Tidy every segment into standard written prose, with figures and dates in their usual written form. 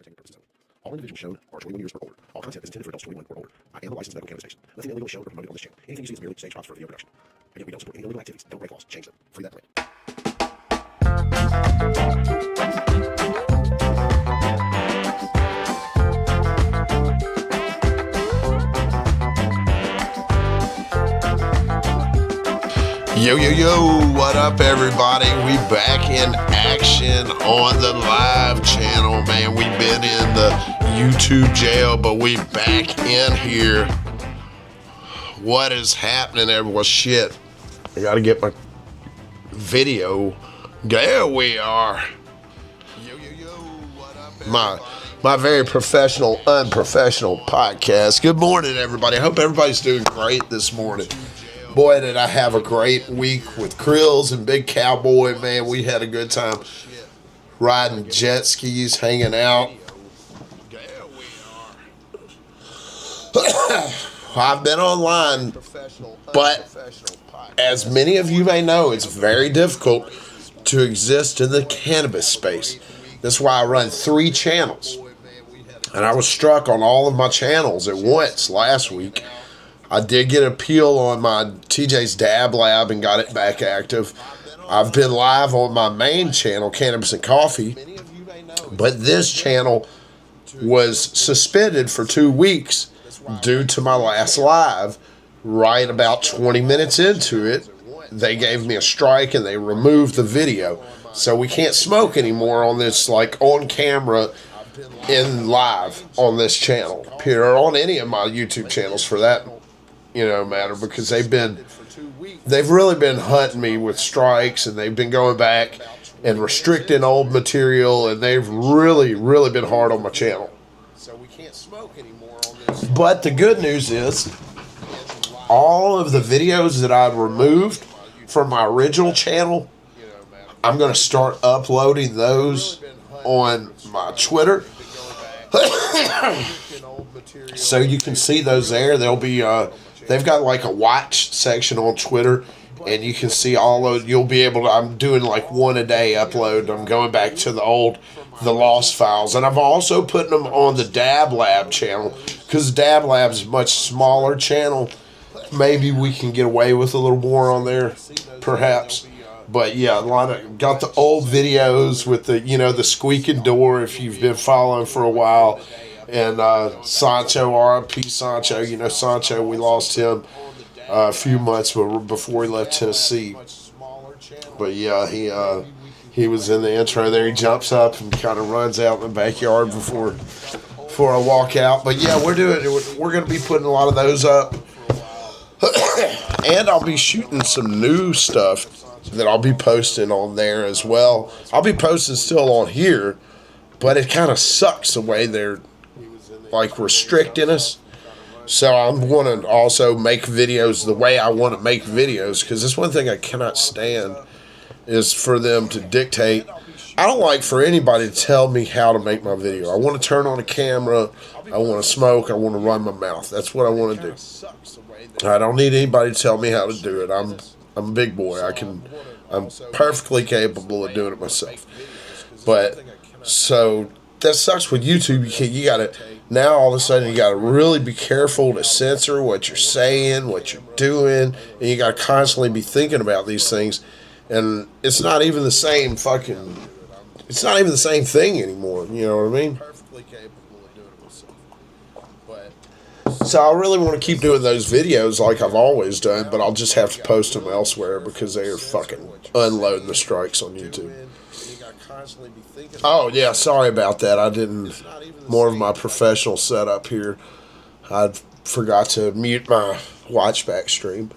entertainment purposes only. All individuals shown are 21 years or older. All content is intended for adults 21 or older. I am a licensed medical cannabis station. Nothing illegal is shown or promoted on this channel. Anything you see is merely stage props for video production. Again, we don't support any illegal activities. Don't break laws. Change them. Free that plant. Yo, yo, yo, what up, everybody? We back in action on the live channel, man. We've been in the YouTube jail, but we back in here. What is happening, everyone? Shit, I gotta get my video. There we are. Yo, yo, yo, what up, everybody? My very professional, unprofessional podcast. Good morning, everybody. I hope everybody's doing great this morning. Boy, did I have a great week with Krills and Big Cowboy, man. We had a good time riding jet skis, hanging out. I've been online, but as many of you may know, it's very difficult to exist in the cannabis space. That's why I run 3 channels. And I was struck on all of my channels at once last week. I did get an appeal on my TJ's Dab Lab and got it back active. I've been live on my main channel, Cannabis and Coffee, but this channel was suspended for 2 weeks due to my last live. Right about 20 minutes into it, they gave me a strike and they removed the video. So we can't smoke anymore on this, like on camera in live on this channel, or on any of my YouTube channels for that matter, because they've really been hunting me with strikes, and they've been going back and restricting old material, and they've really been hard on my channel. So we can't smoke anymore on this. But the good news is, all of the videos that I removed from my original channel, I'm going to start uploading those on my Twitter. So you can see those there. They'll be they've got like a watch section on Twitter, and you can see all of, you'll be able to, I'm doing like 1 a day upload. I'm going back to the lost files, and I've also put them on the Dab Lab channel, because Dab Lab's a much smaller channel. Maybe we can get away with a little more on there, perhaps. But yeah, got the old videos with the squeaking door, if you've been following for a while. And Sancho, R.I.P. Sancho. Sancho, we lost him a few months before he left Tennessee. But yeah, he was in the intro there. He jumps up and kind of runs out in the backyard before I walk out. But yeah, we're going to be putting a lot of those up. And I'll be shooting some new stuff that I'll be posting on there as well. I'll be posting still on here, but it kind of sucks the way they're like restricting us. So I'm going to also make videos the way I want to make videos, because that's one thing I cannot stand, is for them to dictate. I don't like for anybody to tell me how to make my video. I want to turn on a camera, I want to smoke, I want to run my mouth. That's what I want to do. I don't need anybody to tell me how to do it. I'm a big boy. I'm perfectly capable of doing it myself. But so that sucks with YouTube. You got to, now all of a sudden you got to really be careful to censor what you're saying, what you're doing, and you got to constantly be thinking about these things. And it's not even the same it's not even the same thing anymore. You know what I mean? So I really want to keep doing those videos like I've always done, but I'll just have to post them elsewhere because they are fucking unloading the strikes on YouTube. Oh yeah, sorry about that. I didn't, more of my professional setup here. I forgot to mute my watchback stream.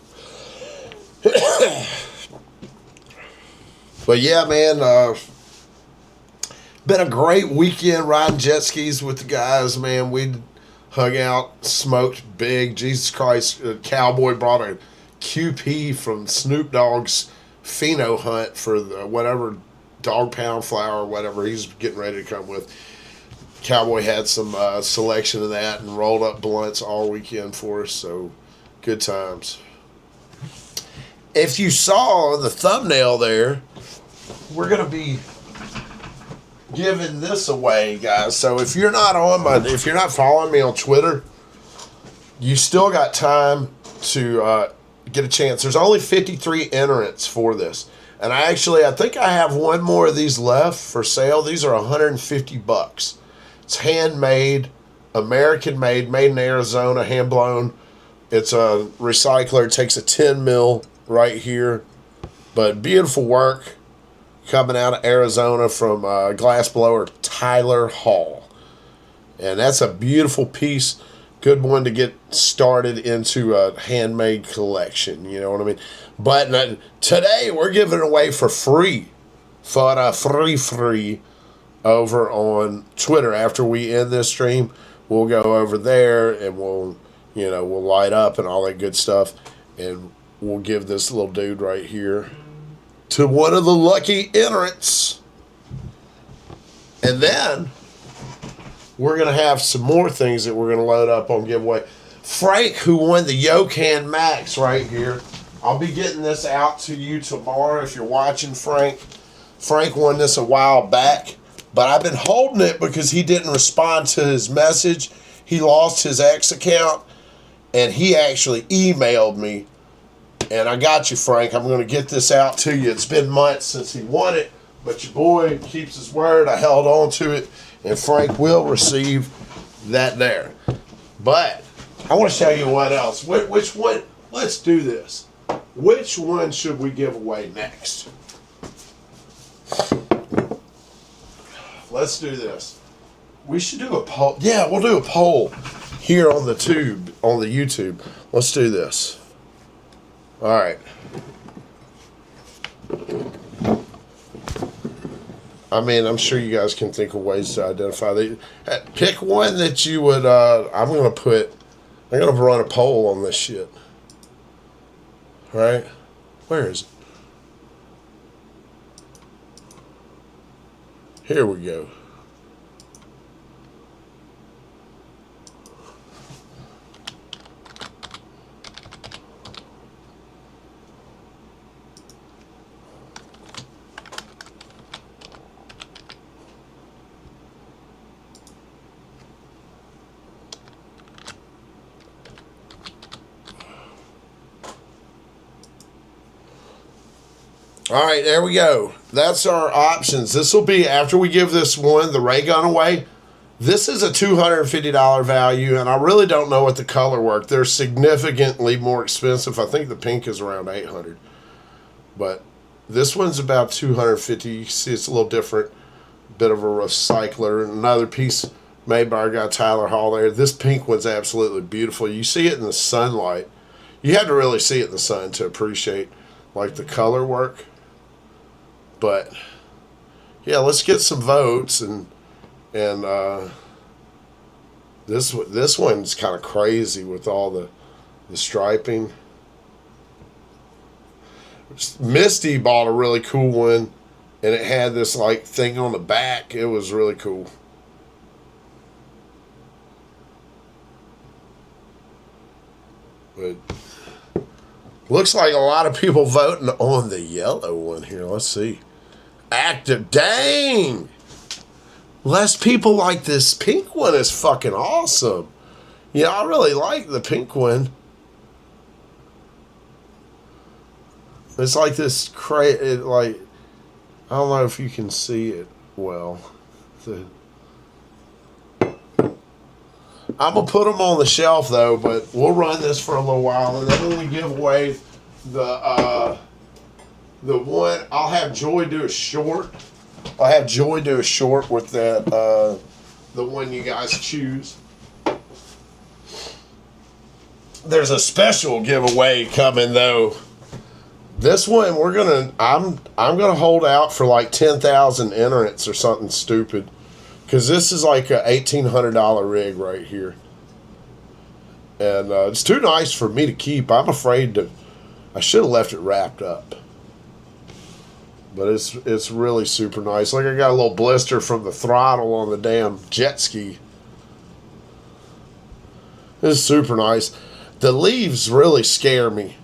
But yeah, man, been a great weekend riding jet skis with the guys, man. We hung out, smoked big. Jesus Christ, Cowboy brought a QP from Snoop Dogg's pheno hunt for the whatever dog pound flower or whatever he's getting ready to come with. Cowboy had some selection of that and rolled up blunts all weekend for us, so good times. If you saw the thumbnail there, we're going to be giving this away, guys. So if you're not following me on Twitter, you still got time to get a chance. There's only 53 entrants for this. And I think I have one more of these left for sale. These are $150. It's handmade, American made in Arizona, hand blown. It's a recycler. It takes a 10 mil right here. But beautiful work coming out of Arizona from glassblower Tyler Hall. And that's a beautiful piece. Good one to get started into a handmade collection. You know what I mean? But today we're giving it away for free. Free over on Twitter. After we end this stream, we'll go over there and we'll light up and all that good stuff. And we'll give this little dude right here to one of the lucky entrants. And then we're going to have some more things that we're going to load up on giveaway. Frank, who won the Yocan Max right here. I'll be getting this out to you tomorrow if you're watching, Frank. Frank won this a while back, but I've been holding it because he didn't respond to his message. He lost his X account, and he actually emailed me. And I got you, Frank. I'm going to get this out to you. It's been months since he won it, but your boy keeps his word. I held on to it, and Frank will receive that there. But I want to show you what else. Which one? Let's do this. Which one should we give away next? Let's do this. We should do a poll. Yeah, we'll do a poll here on the YouTube. Let's do this. All right. I mean, I'm sure you guys can think of ways to identify. Pick one that you would. I'm gonna run a poll on this shit. All right, where is it? Here we go. All right, there we go. That's our options. This will be, after we give this one, the ray gun, away, this is a $250 value, and I really don't know what the color work. They're significantly more expensive. I think the pink is around $800. But this one's about $250. You see it's a little different. Bit of a recycler. Another piece made by our guy Tyler Hall there. This pink one's absolutely beautiful. You see it in the sunlight. You have to really see it in the sun to appreciate like the color work. But yeah, let's get some votes, and this one's kind of crazy with all the striping. Misty bought a really cool one, and it had this like thing on the back. It was really cool. But looks like a lot of people voting on the yellow one here. Let's see. Active. Dang! Less people like this pink one. Is fucking awesome. Yeah, I really like the pink one. It's like this I don't know if you can see it well. I'm going to put them on the shelf, though, but we'll run this for a little while, and then when we give away the one, I'll have Joy do a short. I'll have Joy do a short with that, the one you guys choose. There's a special giveaway coming, though. This one, I'm gonna hold out for like 10,000 entrants or something stupid. Because this is like a $1,800 rig right here. And it's too nice for me to keep. I'm afraid I should have left it wrapped up. But it's really super nice. Like I got a little blister from the throttle on the damn jet ski. It's super nice. The leaves really scare me.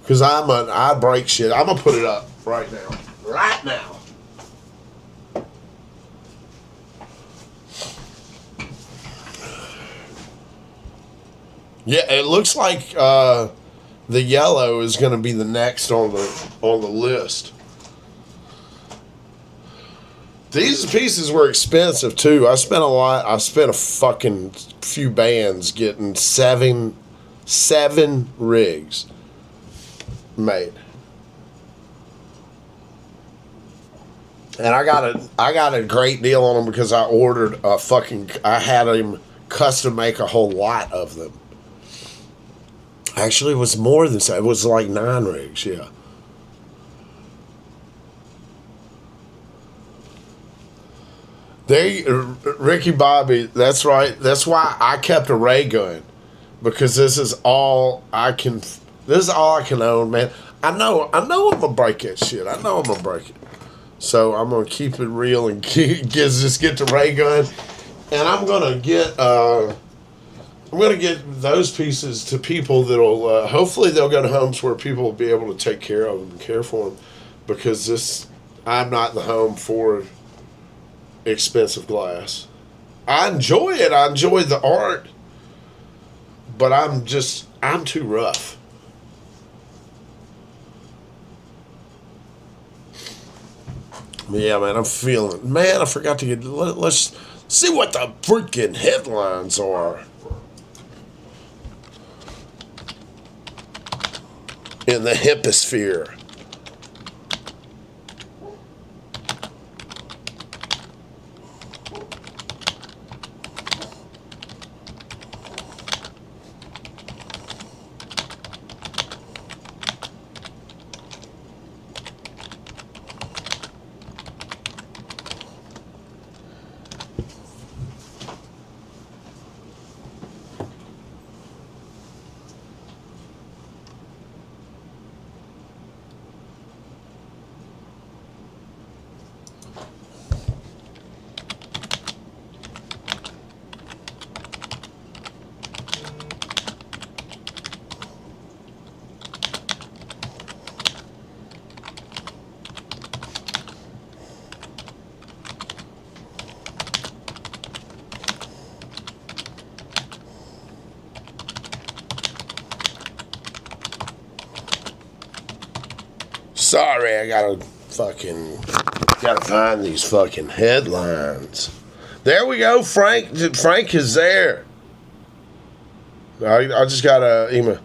Because I break shit. I'm going to put it up right now. Right now. Yeah, it looks like the yellow is going to be the next on the list. These pieces were expensive too. I spent a lot. I spent a fucking few bands getting seven rigs made. And I got a great deal on them because I ordered I had him custom make a whole lot of them. Actually, it was more than that. It was like 9 rigs, yeah. Ricky Bobby, that's right. That's why I kept a ray gun, because this is all I can. This is all I can own, man. I know I'm gonna break that shit. I know I'm gonna break it. So I'm gonna keep it real and just get the ray gun, and I'm gonna get those pieces to people that'll hopefully they'll go to homes where people will be able to take care of them and care for them, because I'm not the home for expensive glass. I enjoy it. I enjoy the art, but I'm too rough. Yeah, man, I'm feeling it. Man, I forgot to let's see what the freaking headlines are in the hemposphere. Sorry, I gotta find these fucking headlines. There we go, Frank. Frank is there. I just got a email.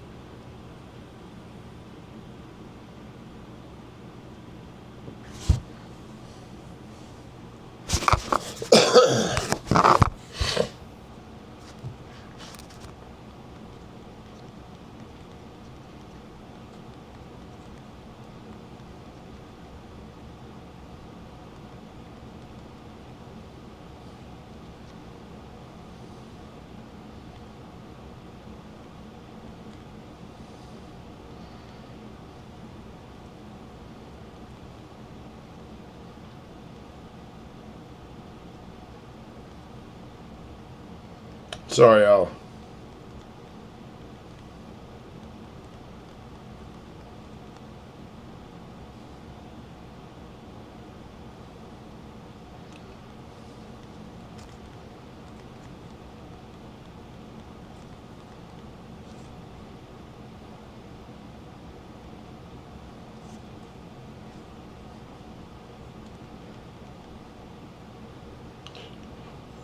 Sorry, y'all.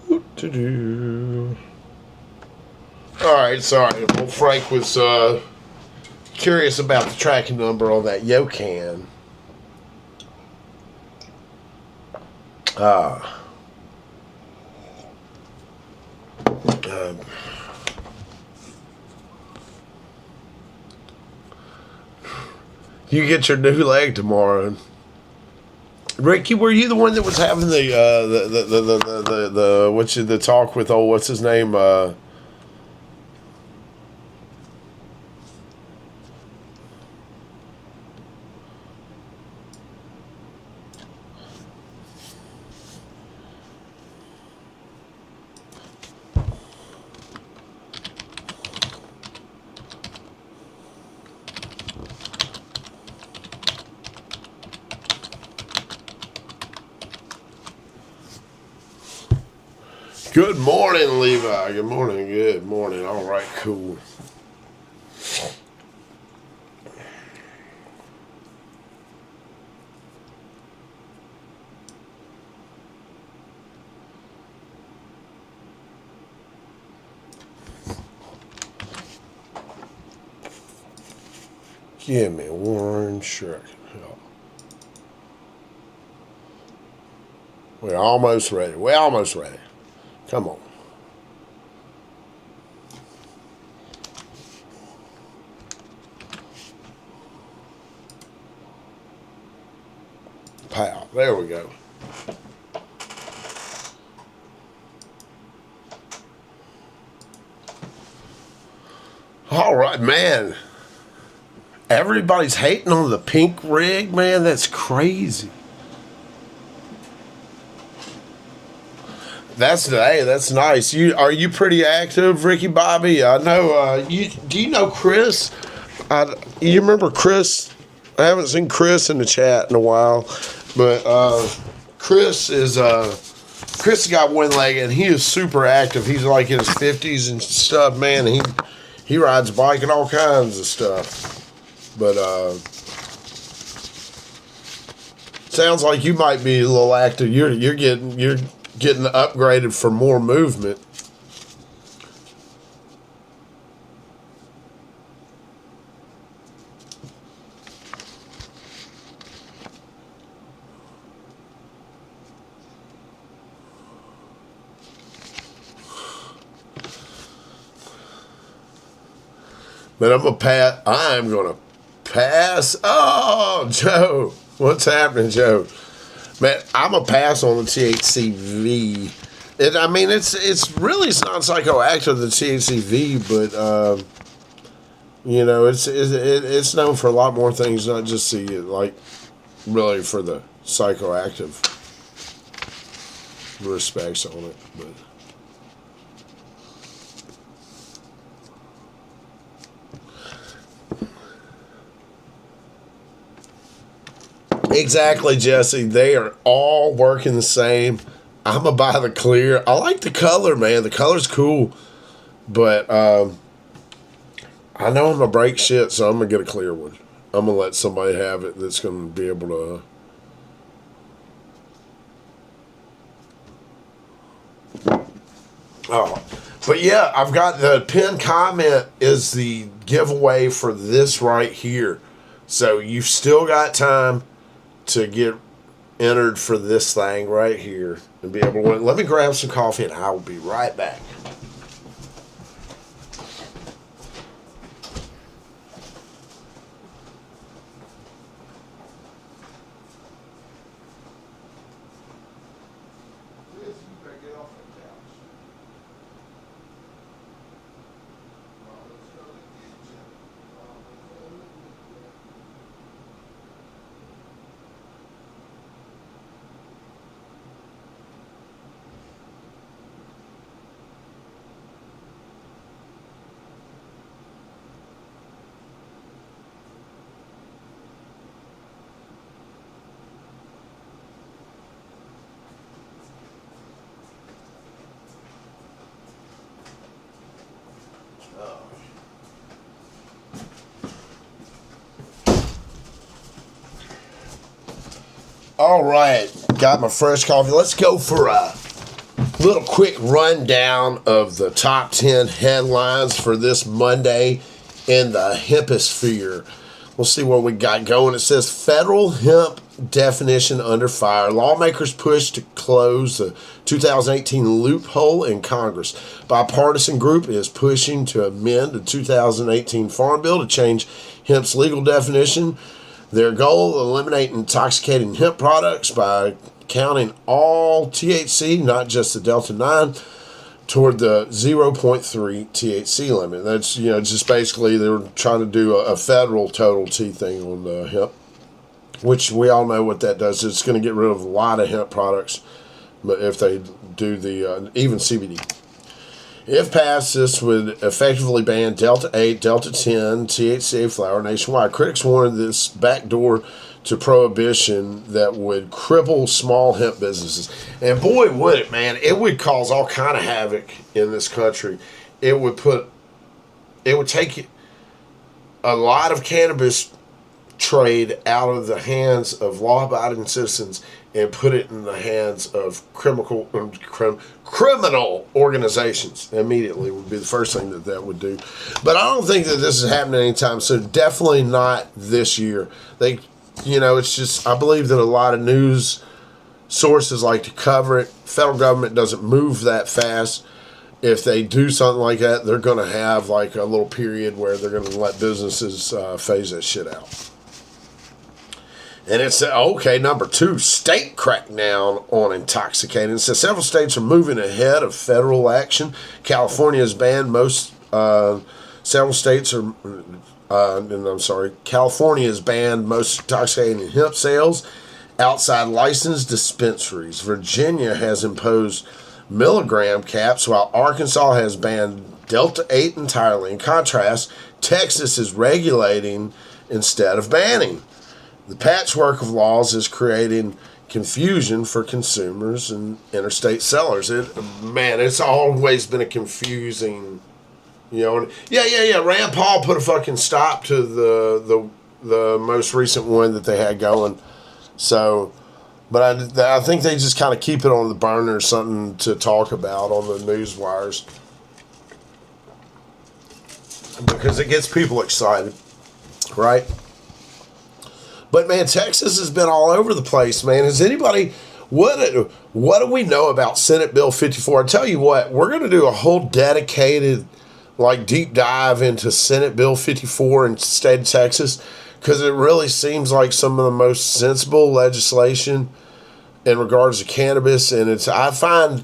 What to do? All right, sorry. Well, Frank was curious about the tracking number on that Yocan. You get your new leg tomorrow. Ricky, were you the one that was having the talk with what's his name? Good morning, Levi. Good morning. Good morning. All right, cool. Give me one second. We're almost ready. We're almost ready. Come on. Pow. There we go. All right, man. Everybody's hating on the pink rig, man. That's crazy. That's nice. Are you pretty active, Ricky Bobby? I know. Do you know Chris? You remember Chris? I haven't seen Chris in the chat in a while, but Chris got one leg and he is super active. He's like in his 50s and stuff, man. He rides a bike and all kinds of stuff. But sounds like you might be a little active. You're getting upgraded for more movement. But I'm gonna pass. Oh, Joe, what's happening, Joe? Man, I'm gonna pass on the THCV. It's really not psychoactive, the THCV, but it's known for a lot more things, not just really for the psychoactive respects on it, but. Exactly, Jesse. They are all working the same. I'm going to buy the clear. I like the color, man. The color's cool. But I know I'm going to break shit, so I'm going to get a clear one. I'm going to let somebody have it that's going to be able to... Oh. But yeah, I've got the pinned comment is the giveaway for this right here. So you've still got time to get entered for this thing right here and be able to win. Let me grab some coffee and I will be right back. All right, got my fresh coffee. Let's go for a little quick rundown of the top 10 headlines for this Monday in the hemposphere. We'll see what we got going. It says federal hemp definition under fire. Lawmakers push to close the 2018 loophole in Congress. Bipartisan group is pushing to amend the 2018 Farm Bill to change hemp's legal definition. Their goal, eliminate intoxicating hemp products by counting all THC, not just the Delta 9, toward the 0.3 THC limit. That's, just basically they're trying to do a federal total T thing on the hemp, which we all know what that does. It's going to get rid of a lot of hemp products, but if they do the, even CBD. If passed, this would effectively ban Delta 8, Delta 10, THCA flower nationwide. Critics warned this backdoor to prohibition that would cripple small hemp businesses. And boy, would it, man. It would cause all kind of havoc in this country. It would take a lot of cannabis trade out of the hands of law-abiding citizens and put it in the hands of criminal organizations immediately would be the first thing that would do. But I don't think that this is happening anytime soon. Definitely not this year. It's just, I believe that a lot of news sources like to cover it. Federal government doesn't move that fast. If they do something like that, they're going to have like a little period where they're going to let businesses phase that shit out. And it's, okay, number 2, state crackdown on intoxicating. It says several states are moving ahead of federal action. California has banned California has banned most intoxicating hemp sales outside licensed dispensaries. Virginia has imposed milligram caps, while Arkansas has banned Delta 8 entirely. In contrast, Texas is regulating instead of banning. The patchwork of laws is creating confusion for consumers and interstate sellers. It's always been a confusing, Yeah. Rand Paul put a fucking stop to the most recent one that they had going. So, but I think they just kind of keep it on the burner, something to talk about on the news wires, because it gets people excited, right? But man, Texas has been all over the place, man. Has anybody, what do we know about Senate Bill 54? I tell you what, we're going to do a whole dedicated, like, deep dive into Senate Bill 54 in the state of Texas, because it really seems like some of the most sensible legislation in regards to cannabis, and I find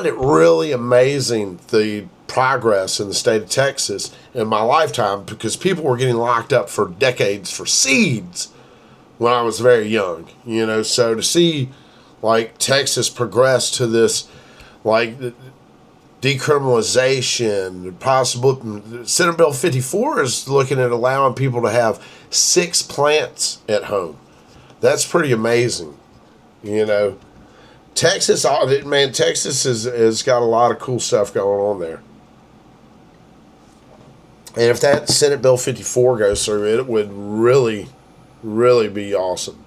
it really amazing the progress in the state of Texas in my lifetime, because people were getting locked up for decades for seeds when I was very young, so to see like Texas progress to this like decriminalization, possible Senate Bill 54 is looking at allowing people to have 6 plants at home. That's pretty amazing, Texas, man, Texas has got a lot of cool stuff going on there. And if that Senate Bill 54 goes through, it would really, really be awesome.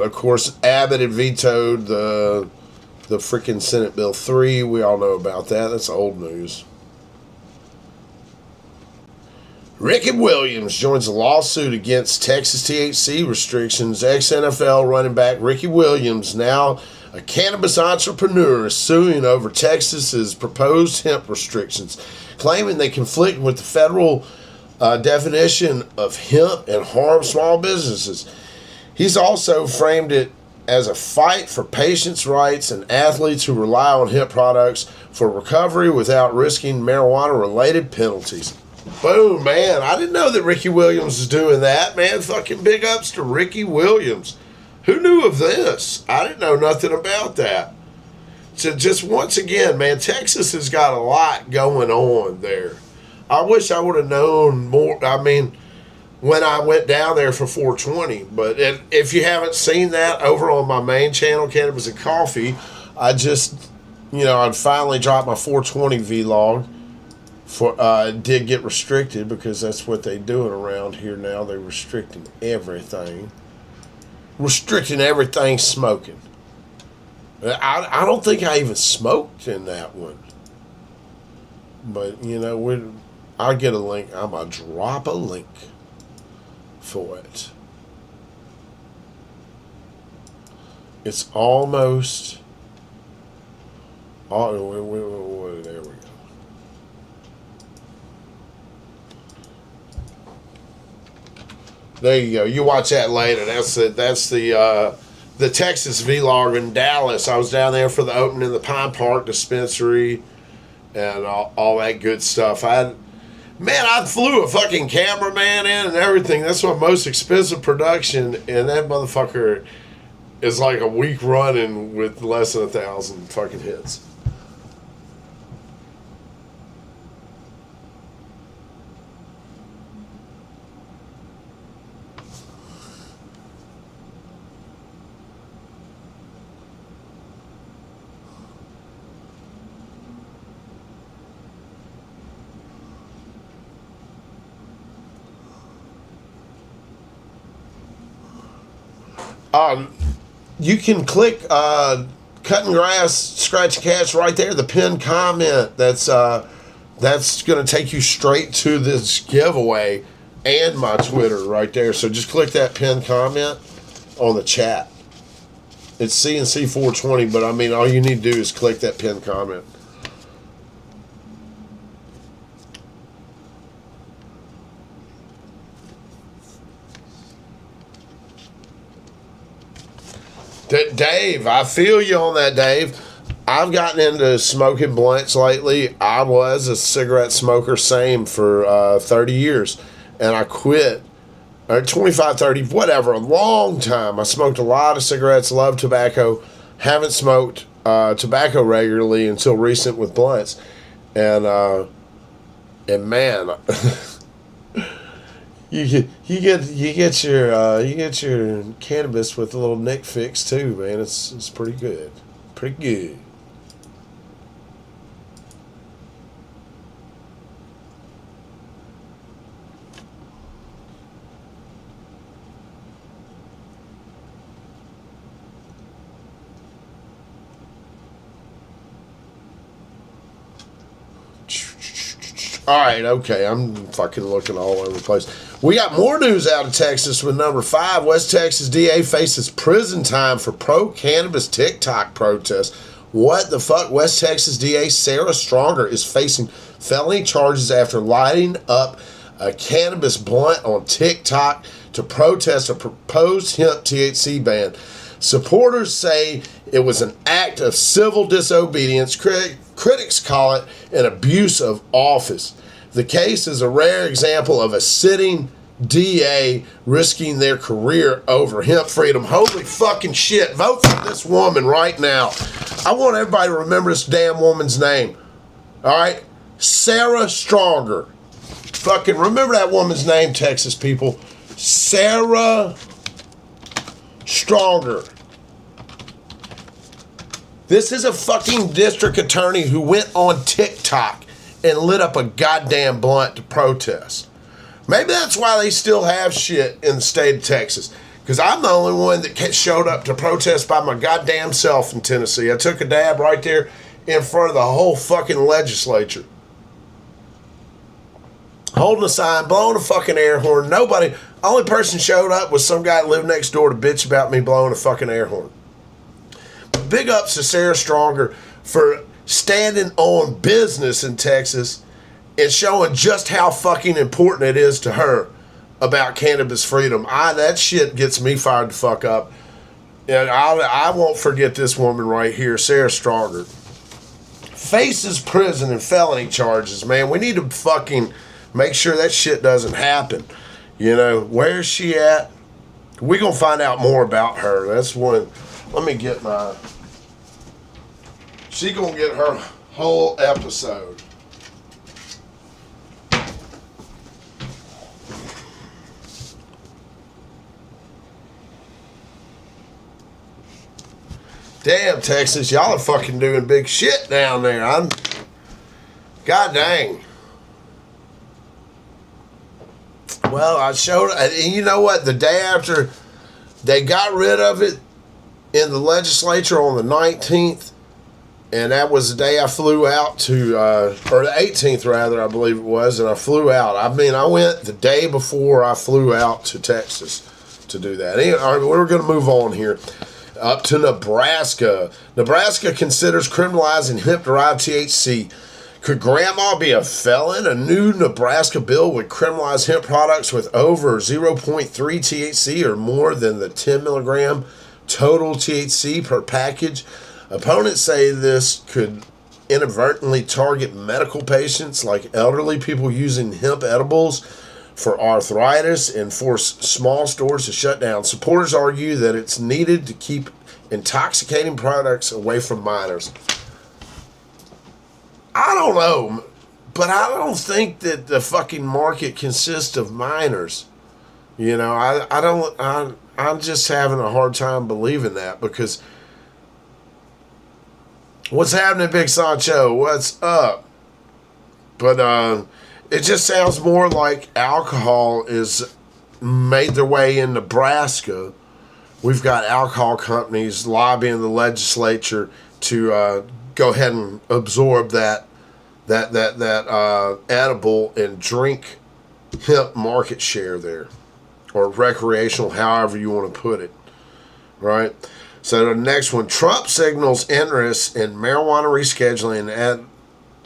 Of course, Abbott had vetoed the freaking Senate Bill 3. We all know about that. That's old news. Ricky Williams joins a lawsuit against Texas THC restrictions. Ex-NFL running back Ricky Williams, now a cannabis entrepreneur, is suing over Texas's proposed hemp restrictions, claiming they conflict with the federal definition of hemp and harm small businesses. He's also framed it as a fight for patients' rights and athletes who rely on hemp products for recovery without risking marijuana-related penalties. Boom, man. I didn't know that Ricky Williams was doing that, man. Fucking big ups to Ricky Williams. Who knew of this? I didn't know nothing about that. So just once again, man, Texas has got a lot going on there. I wish I would have known more. I mean, when I went down there for 420. But if you haven't seen that over on my main channel, Cannabis and Coffee, I just, I'd finally dropped my 420 vlog. Did get restricted because that's what they're doing around here now. They're restricting everything. Restricting everything smoking. I don't think I even smoked in that one. But, I'll get a link. I'm going to drop a link for it. It's almost... there we go. There you go. You watch that later. That's the Texas vlog in Dallas. I was down there for the opening of the Pine Park dispensary and all that good stuff. I flew a fucking cameraman in and everything. That's my most expensive production, and that motherfucker is like a week running with less than 1,000 fucking hits. You can click cutting grass, scratching cats right there. The pinned comment. That's going to take you straight to this giveaway and my Twitter right there. So just click that pinned comment on the chat. It's CNC 420, but I mean, all you need to do is click that pinned comment. Dave, I feel you on that, Dave. I've gotten into smoking blunts lately. I was a cigarette smoker, same, for 30 years. And I quit, or 25, 30, whatever, a long time. I smoked a lot of cigarettes, loved tobacco. Haven't smoked tobacco regularly until recent with blunts. And man... You get your cannabis with a little Nick fix too, man. It's pretty good, pretty good. All right, okay, I'm fucking looking all over the place. We got more news out of Texas with number 5. West Texas DA faces prison time for pro-cannabis TikTok protest. What the fuck? West Texas DA Sarah Stronger is facing felony charges after lighting up a cannabis blunt on TikTok to protest a proposed hemp THC ban. Supporters say it was an act of civil disobedience. Critics call it an abuse of office. The case is a rare example of a sitting DA risking their career over hemp freedom. Holy fucking shit. Vote for this woman right now. I want everybody to remember this damn woman's name. All right? Sarah Stronger. Fucking remember that woman's name, Texas people. Sarah Stronger. This is a fucking district attorney who went on TikTok and lit up a goddamn blunt to protest. Maybe that's why they still have shit in the state of Texas. Because I'm the only one that showed up to protest by my goddamn self in Tennessee. I took a dab right there in front of the whole fucking legislature. Holding a sign, blowing a fucking air horn. Nobody, only person showed up was some guy that lived next door to bitch about me blowing a fucking air horn. Big ups to Sarah Stronger for standing on business in Texas and showing just how fucking important it is to her about cannabis freedom. That shit gets me fired the fuck up. And I won't forget this woman right here, Sarah Stronger. Faces prison and felony charges, man. We need to fucking make sure that shit doesn't happen. You know, where's she at? We're going to find out more about her. That's one. Let me get my... She gonna get her whole episode. Damn, Texas, y'all are fucking doing big shit down there. God dang. Well, I showed, and you know what? The day after they got rid of it in the legislature on the 19th, and that was the day I flew out to, or the 18th rather, I believe it was, and I flew out. I mean, I went the day before I flew out to Texas to do that. Anyway, all right, we're going to move on here. Up to Nebraska. Nebraska considers criminalizing hemp-derived THC. Could grandma be a felon? A new Nebraska bill would criminalize hemp products with over 0.3 THC or more than the 10 milligram total THC per package. Opponents say this could inadvertently target medical patients like elderly people using hemp edibles for arthritis and force small stores to shut down. Supporters argue that it's needed to keep intoxicating products away from minors. I don't know, but I don't think that the fucking market consists of minors. You know, I'm just having a hard time believing that, because what's happening, Big Sancho? What's up? But it just sounds more like alcohol is made their way in Nebraska we've got alcohol companies lobbying the legislature to go ahead and absorb that edible and drink hemp market share there, or recreational, however you want to put it, right? So the next one, Trump signals interest in marijuana rescheduling at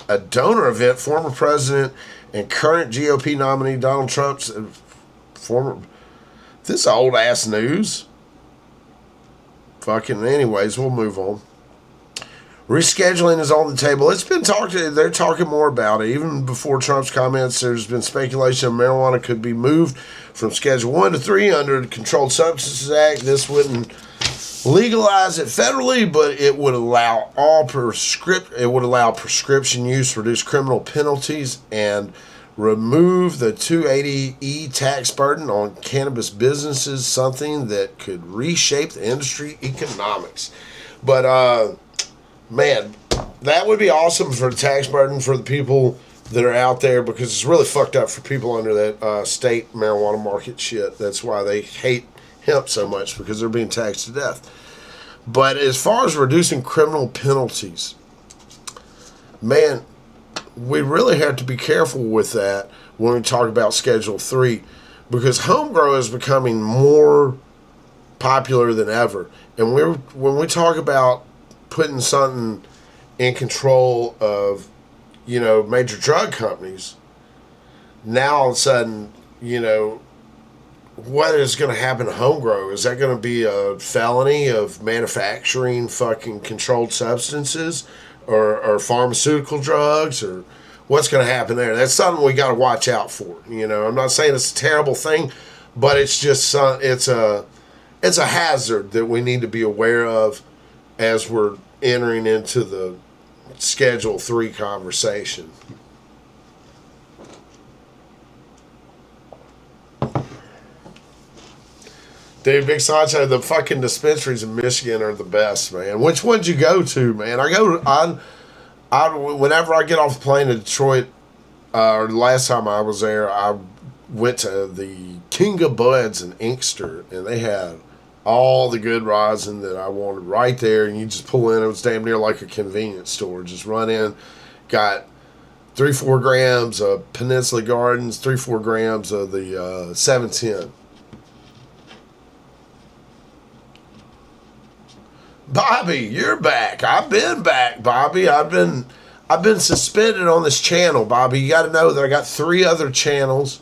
a donor event. Former president and current GOP nominee Donald Trump's former. This is old ass news. Fucking anyways, we'll move on. Rescheduling is on the table. It's been talked. They're talking more about it. Even before Trump's comments, there's been speculation marijuana could be moved from Schedule 1 to 3 under the Controlled Substances Act. This wouldn't legalize it federally, but it would allow prescription use, reduce criminal penalties, and remove the 280E tax burden on cannabis businesses, something that could reshape the industry economics. But man, that would be awesome for the tax burden for the people that are out there, because it's really fucked up for people under that state marijuana market shit. That's why they hate hemp so much, because they're being taxed to death. But as far as reducing criminal penalties, man, we really have to be careful with that when we talk about Schedule 3, because home grow is becoming more popular than ever. And when we talk about putting something in control of, major drug companies, now all of a sudden, what is going to happen to home grow? Is that going to be a felony of manufacturing fucking controlled substances or pharmaceutical drugs, or what's going to happen there? That's something we got to watch out for. I'm not saying it's a terrible thing, but it's just it's a hazard that we need to be aware of as we're entering into the Schedule 3 conversation. Dude, Big Sancho, the fucking dispensaries in Michigan are the best, man. Which one'd you go to, man? Whenever I get off the plane to Detroit, or the last time I was there, I went to the King of Buds in Inkster, and they had all the good rosin that I wanted right there, and you just pull in. It was damn near like a convenience store. Just run in, got 3-4 grams of Peninsula Gardens, 3-4 grams of the 710. Bobby, you're back. I've been back, Bobby. I've been suspended on this channel, Bobby. You got to know that I got 3 other channels,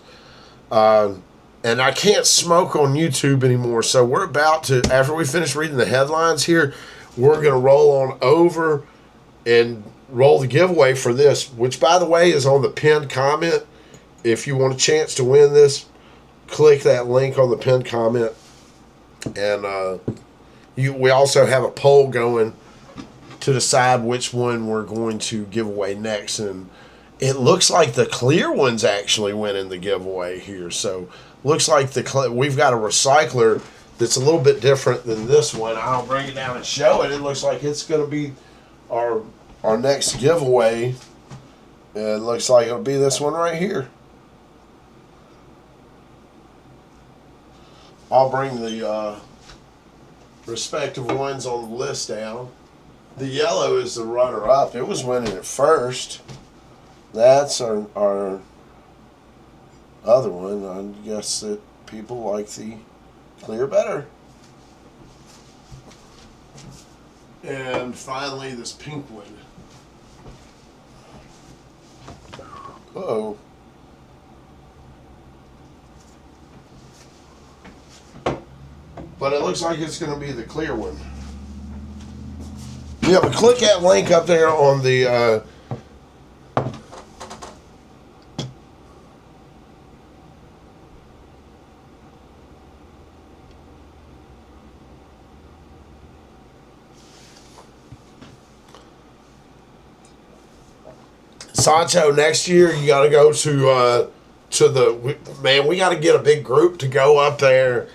and I can't smoke on YouTube anymore. So we're about to, after we finish reading the headlines here, we're going to roll on over and roll the giveaway for this, which, by the way, is on the pinned comment. If you want a chance to win this, click that link on the pinned comment, and we also have a poll going to decide which one we're going to give away next. And it looks like the clear ones actually went in the giveaway here. So looks like we've got a recycler that's a little bit different than this one. I'll bring it down and show it. It looks like it's going to be our next giveaway. It looks like it'll be this one right here. I'll bring the respective ones on the list down. The yellow is the runner-up. It was winning at first. That's our other one. I guess that people like the clear better. And finally, this pink one. Uh-oh. But it looks like it's going to be the clear one. Yeah, but click that link up there on the Sancho, next year you got to go to the, man, we got to get a big group to go up there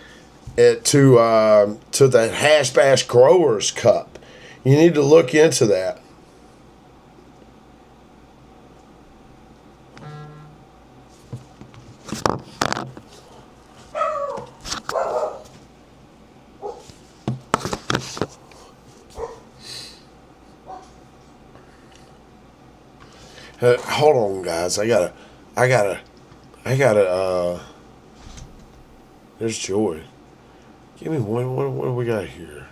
to the Hash Bash Growers Cup. You need to look into that. Hold on, guys. I gotta, there's Joy. Give me one, what do we got here?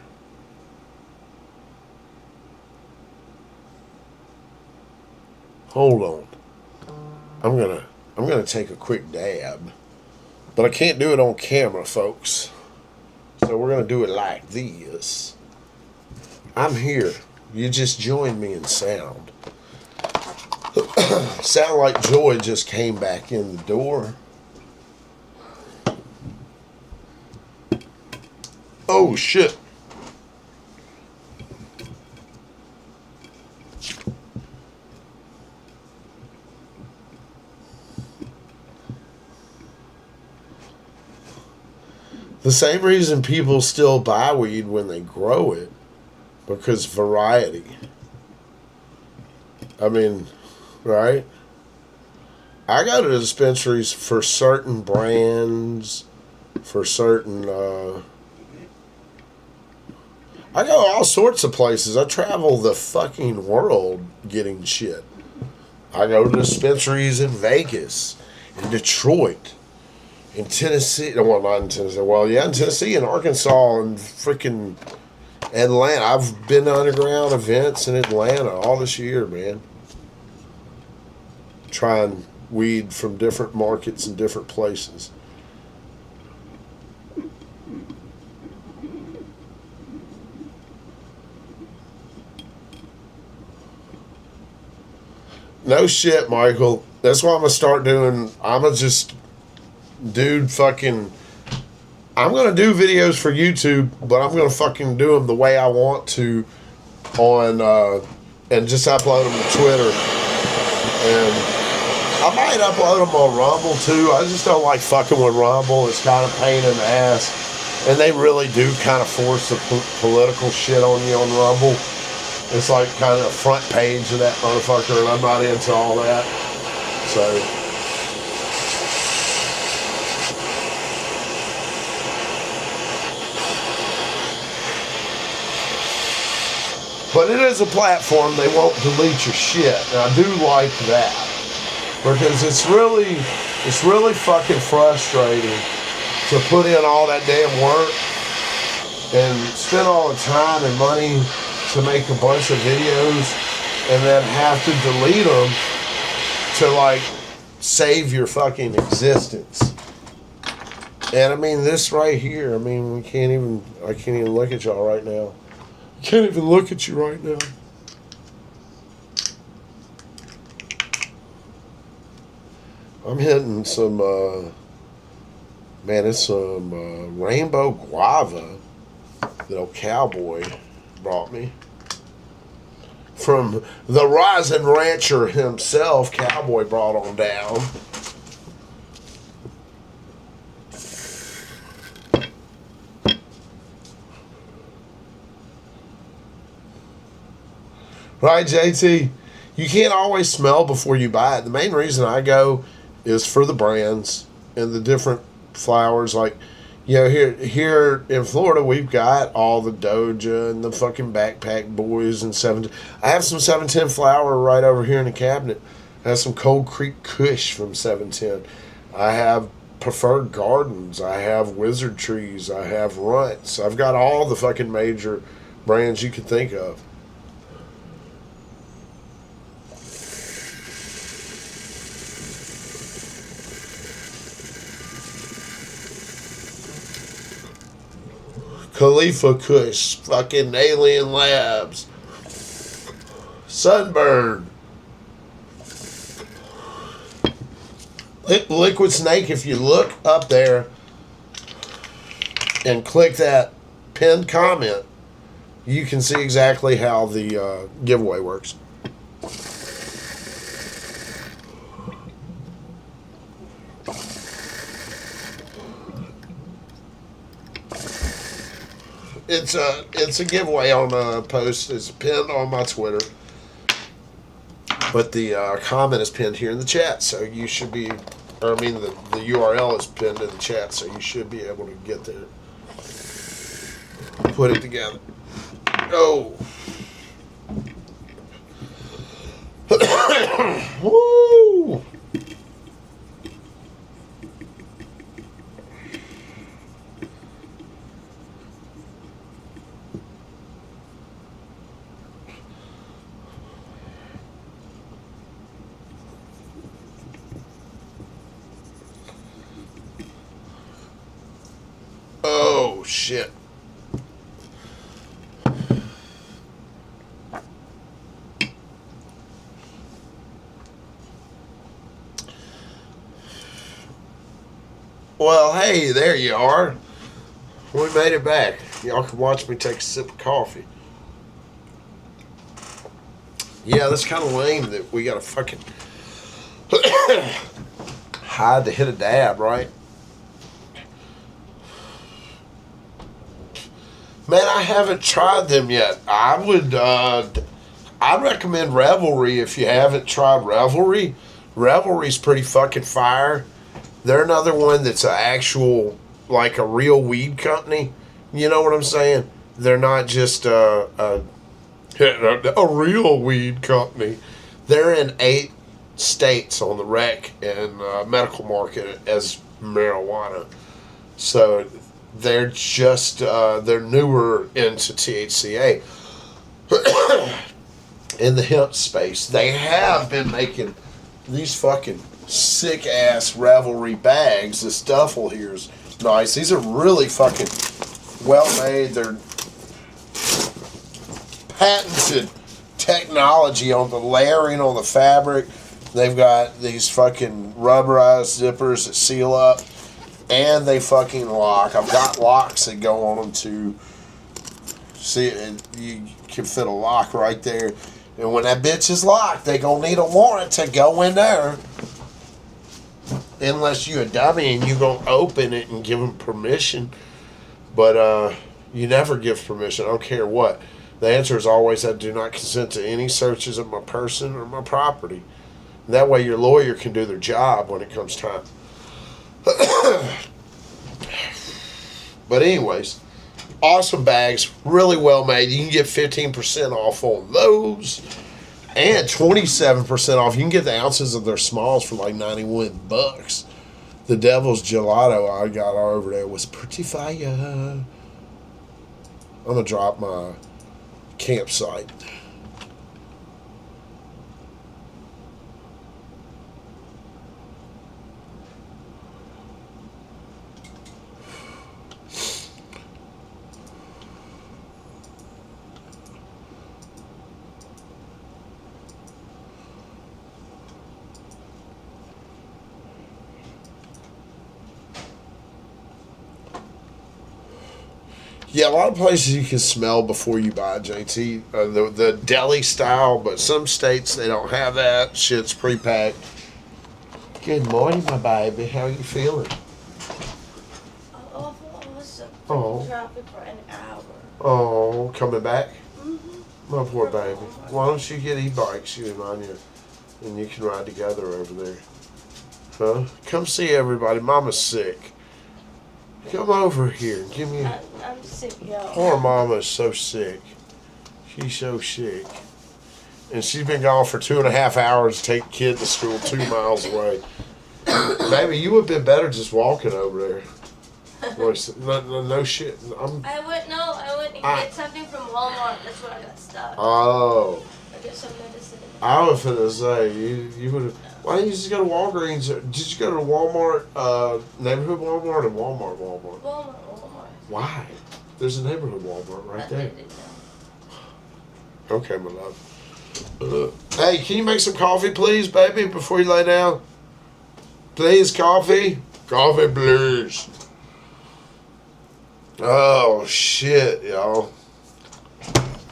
Hold on. I'm gonna take a quick dab. But I can't do it on camera, folks. So we're gonna do it like this. I'm here. You just joined me in sound. Sound like Joy just came back in the door. Oh shit. The same reason people still buy weed when they grow it, because variety. I mean, right? I go to dispensaries for certain brands, for certain, I go all sorts of places. I travel the fucking world getting shit. I go to dispensaries in Vegas, in Detroit, in Tennessee. Well, not in Tennessee. Well, yeah, in Tennessee, and Arkansas, and freaking Atlanta. I've been to underground events in Atlanta all this year, man. Trying weed from different markets and different places. No shit, Michael. That's what I'm going to start doing. I'm going to just I'm going to do videos for YouTube, but I'm going to fucking do them the way I want to on, and just upload them to Twitter. And I might upload them on Rumble too. I just don't like fucking with Rumble. It's kind of pain in the ass. And they really do kind of force the political shit on you on Rumble. It's like kind of the front page of that motherfucker, and I'm not into all that. So, but it is a platform. They won't delete your shit, and I do like that, because it's really fucking frustrating to put in all that damn work and spend all the time and money to make a bunch of videos and then have to delete them to like save your fucking existence. And I mean, this right here, I mean, I can't even look at y'all right now. I can't even look at you right now. I'm hitting some, it's some rainbow guava that old cowboy brought me from the rising rancher himself. Cowboy brought on down. Right, JT? You can't always smell before you buy it. The main reason I go is for the brands and the different flowers. Like, you know, here in Florida, we've got all the Doja and the fucking Backpack Boys and 7. I have some 710 flower right over here in the cabinet. I have some Cold Creek Kush from 710. I have Preferred Gardens. I have Wizard Trees. I have Runts. I've got all the fucking major brands you could think of. Khalifa Kush, fucking Alien Labs, Sunburn, Liquid Snake. If you look up there and click that pinned comment, you can see exactly how the giveaway works. It's a giveaway on a post. It's pinned on my Twitter, but the comment is pinned here in the chat. So you should be, or I mean, the URL is pinned in the chat. So you should be able to get there, put it together. Oh. Woo! Oh, shit. Well, hey, there you are. We made it back. Y'all can watch me take a sip of coffee. Yeah, that's kind of lame that we got to fucking hide to hit a dab, right? Man, I haven't tried them yet. I'd recommend Revelry if you haven't tried Revelry. Revelry's pretty fucking fire. They're another one that's an actual, like a real weed company. You know what I'm saying? They're not just a real weed company. They're in 8 states on the rec and medical market as marijuana. So they're just, they're newer into THCA. In the hemp space. They have been making these fucking sick ass Revelry bags. This duffel here is nice. These are really fucking well made. They're patented technology on the layering on the fabric. They've got these fucking rubberized zippers that seal up, and they fucking lock. I've got locks that go on them too. See, you can fit a lock right there. And when that bitch is locked, they gonna need a warrant to go in there. Unless you a dummy and you gonna open it and give them permission. But you never give permission. I don't care what. The answer is always, I do not consent to any searches of my person or my property. And that way your lawyer can do their job when it comes time. But anyways, awesome bags, really well made. You can get 15% off on those and 27% off. You can get the ounces of their smalls for like $91. The Devil's Gelato I got over there was pretty fire. I'm gonna drop my campsite. Yeah, a lot of places you can smell before you buy, JT. The deli style, but some states they don't have that. Shit's pre-packed. Good morning, my baby. How are you feeling? Awful. I was Oh. in traffic for an hour. Oh, coming back? Mm-hmm. My poor baby. Why don't you get e-bikes, you and Anya, and you can ride together over there? Huh? Come see everybody. Mama's sick. Come over here and give me a... I'm sick, y'all. Poor Mama's so sick. She's so sick. And she's been gone for 2.5 hours to take kid to school 2 miles away. Baby, you would have been better just walking over there. No shit. I went and get something from Walmart. That's where I got stuck. Oh. I get some medicine. I was finna say, you would have... Why didn't you just go to Walgreens? Did you go to Walmart, neighborhood Walmart or Walmart? Walmart. Why? There's a neighborhood Walmart right there. Okay, my love. Hey, can you make some coffee, please, baby, before you lay down? Please, coffee? Coffee, please. Oh, shit, y'all.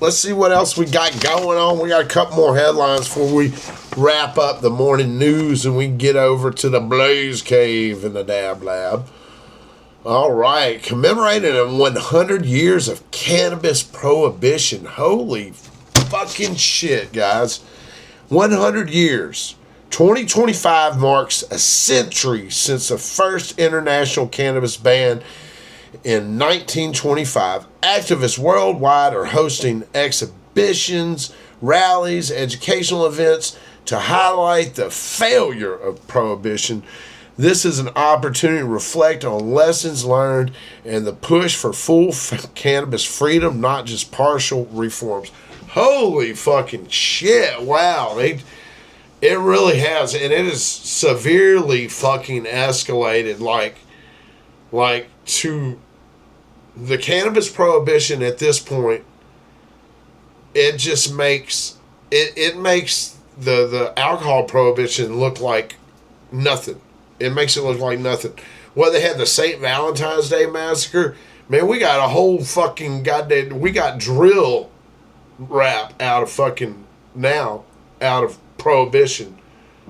Let's see what else we got going on. We got a couple more headlines before we wrap up the morning news and we can get over to the Blaze Cave in the Dab Lab. All right. Commemorating 100 years of cannabis prohibition. Holy fucking shit, guys. 100 years. 2025 marks a century since the first international cannabis ban in 1925. Activists worldwide are hosting exhibitions, rallies, educational events to highlight the failure of Prohibition. This is an opportunity to reflect on lessons learned and the push for full cannabis freedom, not just partial reforms. Holy fucking shit. Wow. It really has. And it is severely fucking escalated like to the cannabis prohibition at this point. It just makes it makes the alcohol prohibition look like nothing. It makes it look like nothing. Well, they had the St. Valentine's Day massacre. Man, we got a whole fucking goddamn... We got drill rap out of Prohibition.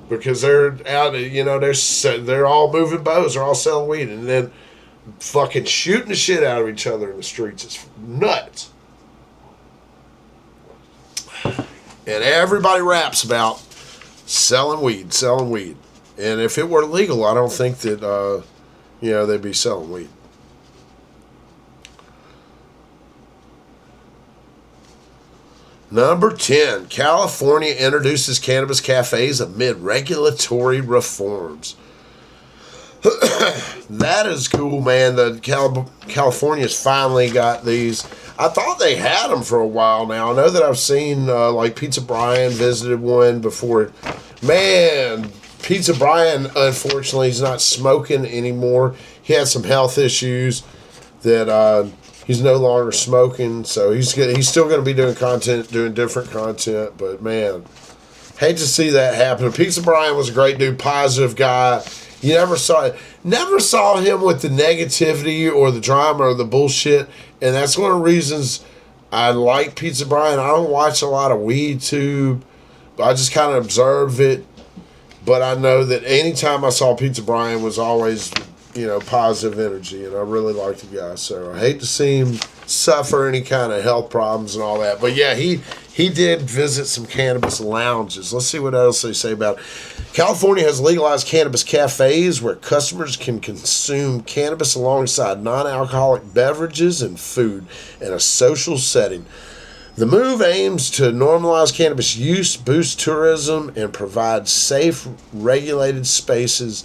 Because they're out of, they're all moving bows. They're all selling weed. And then fucking shooting the shit out of each other in the streets. It's nuts. And everybody raps about selling weed. And if it were legal, I don't think that, they'd be selling weed. Number 10, California introduces cannabis cafes amid regulatory reforms. That is cool, man. California's finally got these. I thought they had them for a while now. I know that I've seen, like Pizza Brian visited one before. Man, Pizza Brian, unfortunately, is not smoking anymore. He had some health issues that he's no longer smoking, so he's still going to be doing different content. But man, hate to see that happen. Pizza Brian was a great dude, positive guy. You never saw him with the negativity or the drama or the bullshit, and that's one of the reasons I like Pizza Brian. I don't watch a lot of WeedTube. I just kind of observe it. But I know that anytime I saw Pizza Brian was always, positive energy, and I really like the guy. So I hate to see him suffer any kind of health problems and all that. But yeah, he did visit some cannabis lounges. Let's see what else they say about it. California has legalized cannabis cafes where customers can consume cannabis alongside non-alcoholic beverages and food in a social setting. The move aims to normalize cannabis use, boost tourism, and provide safe, regulated spaces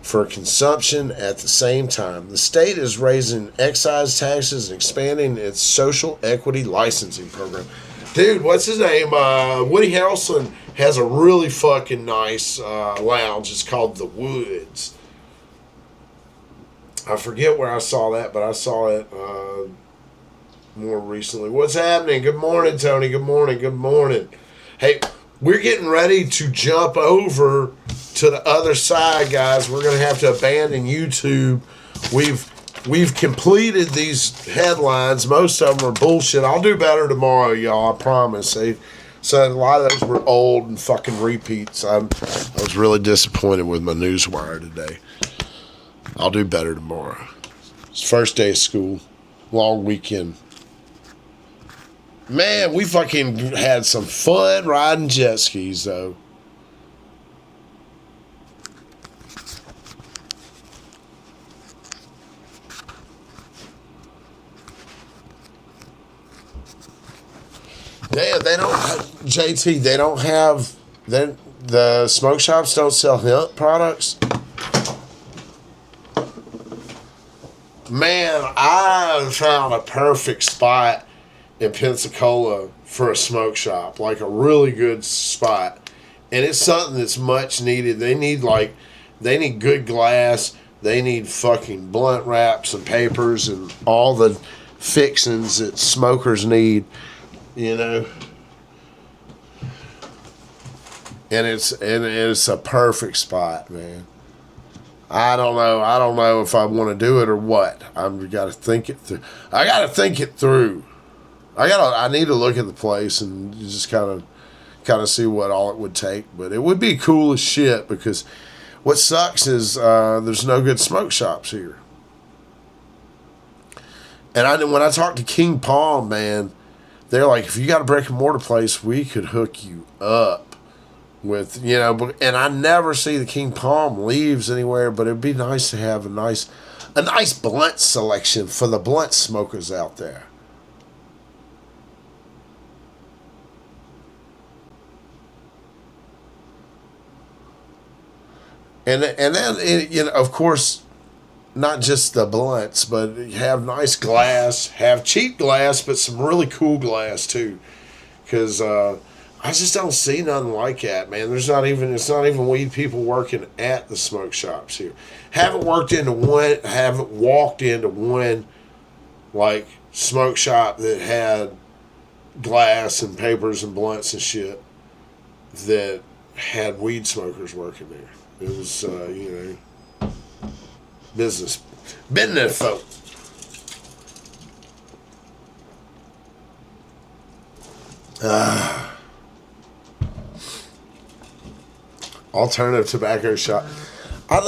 for consumption at the same time. The state is raising excise taxes and expanding its social equity licensing program. Dude, what's his name? Woody Harrelson has a really fucking nice lounge. It's called The Woods. I forget where I saw that, but I saw it more recently. What's happening? Good morning, Tony. Good morning. Hey, we're getting ready to jump over to the other side, guys. We're going to have to abandon YouTube. We've completed these headlines. Most of them are bullshit. I'll do better tomorrow, y'all. I promise. So a lot of those were old and fucking repeats. I was really disappointed with my newswire today. I'll do better tomorrow. It's first day of school. Long weekend. Man, we fucking had some fun riding jet skis, though. Yeah, they don't, JT, they don't have, the smoke shops don't sell hemp products. Man, I found a perfect spot in Pensacola for a smoke shop, like a really good spot. And it's something that's much needed. They need good glass. They need fucking blunt wraps and papers and all the fixings that smokers need, And it's a perfect spot, man. I don't know if I want to do it or what. I've got to think it through. I need to look at the place and just kind of see what all it would take. But it would be cool as shit, because what sucks is there's no good smoke shops here. And when I talked to King Palm, man, they're like, if you got a brick and mortar place, we could hook you up with, and I never see the King Palm leaves anywhere, but it'd be nice to have a nice blunt selection for the blunt smokers out there. And then, you know, of course, not just the blunts, but have nice glass, have cheap glass, but some really cool glass too. Because I just don't see nothing like that, man. It's not even weed people working at the smoke shops here. Haven't walked into one like smoke shop that had glass and papers and blunts and shit that had weed smokers working there. It was, you know, business folk. Alternative tobacco shop. I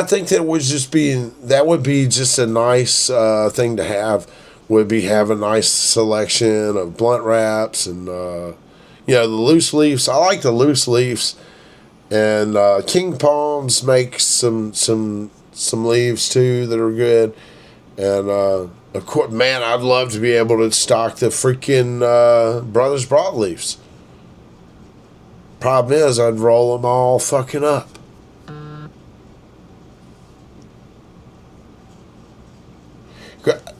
think that would be just a nice thing to have. Would be have a nice selection of blunt wraps and you know, the loose leaves. I like the loose leaves, and King Palms makes some leaves too that are good. And of course, man, I'd love to be able to stock the freaking Brothers Broadleafs. Problem is, I'd roll them all fucking up.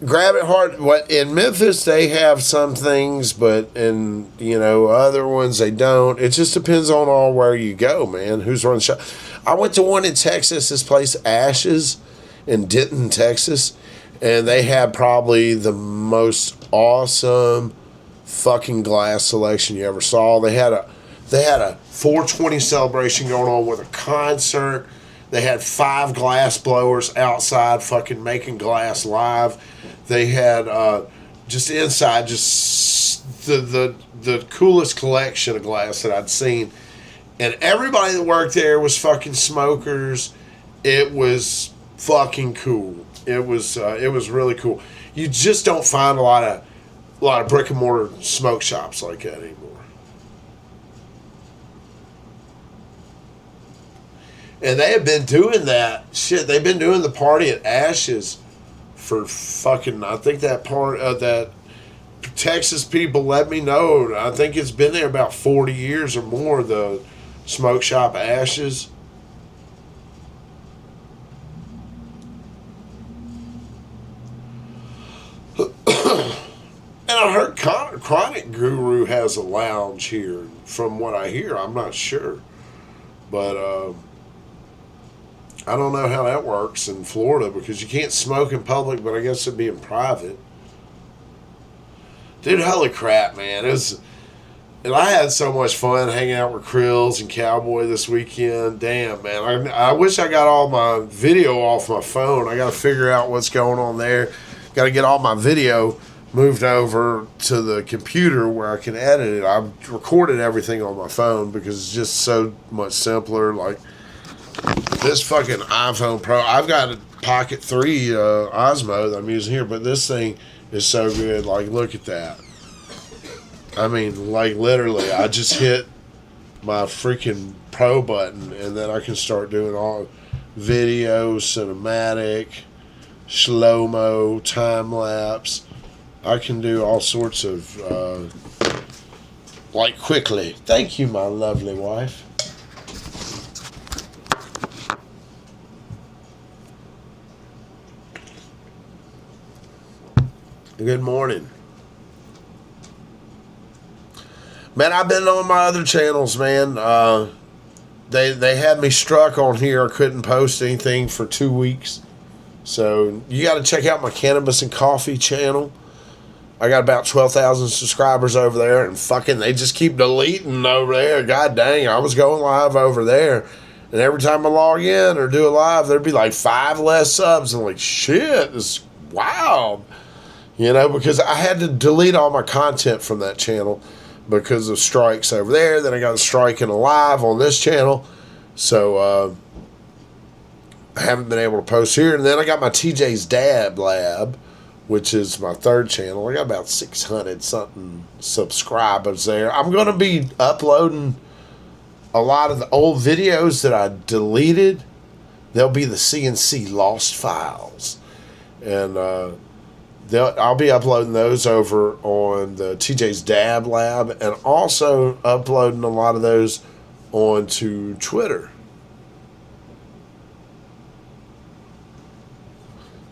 Grab it hard. What in Memphis they have some things, but in, you know, other ones they don't. It just depends on all where you go, man. Who's running the shop? I went to one in Texas. This place Ashes in Denton, Texas, and they had probably the most awesome fucking glass selection you ever saw. They had a 420 celebration going on with a concert. They had 5 glass blowers outside fucking making glass live. They had just inside just the coolest collection of glass that I'd seen. And everybody that worked there was fucking smokers. It was fucking cool. It was really cool. You just don't find a lot of brick and mortar smoke shops like that anymore. And they have been doing that shit. They've been doing the party at Ashes for fucking, I think that part of that Texas people let me know. I think it's been there about 40 years or more, the smoke shop Ashes. And I heard Chronic Guru has a lounge here. From what I hear, I'm not sure. But, I don't know how that works in Florida because you can't smoke in public, but I guess it'd be in private. Dude, holy crap, man. And I had so much fun hanging out with Krills and Cowboy this weekend. Damn, man. I wish I got all my video off my phone. I got to figure out what's going on there. Got to get all my video moved over to the computer where I can edit it. I've recorded everything on my phone because it's just so much simpler. Like, this fucking iPhone Pro, I've got a Pocket 3 Osmo that I'm using here, but this thing is so good. Like, look at that. I mean, like, literally, I just hit my freaking Pro button, and then I can start doing all video, cinematic, slow-mo, time-lapse. I can do all sorts of, like, quickly. Thank you, my lovely wife. Good morning. Man, I've been on my other channels, man. They had me struck on here. I couldn't post anything for 2 weeks. So you got to check out my Cannabis and Coffee channel. I got about 12,000 subscribers over there, and fucking they just keep deleting over there. God dang, I was going live over there, and every time I log in or do a live, there'd be like 5 less subs. I'm like, shit, this is wild. You know, because I had to delete all my content from that channel because of strikes over there. Then I got a strike in a live on this channel. So I haven't been able to post here. And then I got my TJ's Dab Lab, which is my 3rd channel. I got about 600 something subscribers there. I'm going to be uploading a lot of the old videos that I deleted. They'll be the CNC Lost Files. And I'll be uploading those over on the TJ's Dab Lab, and also uploading a lot of those onto Twitter.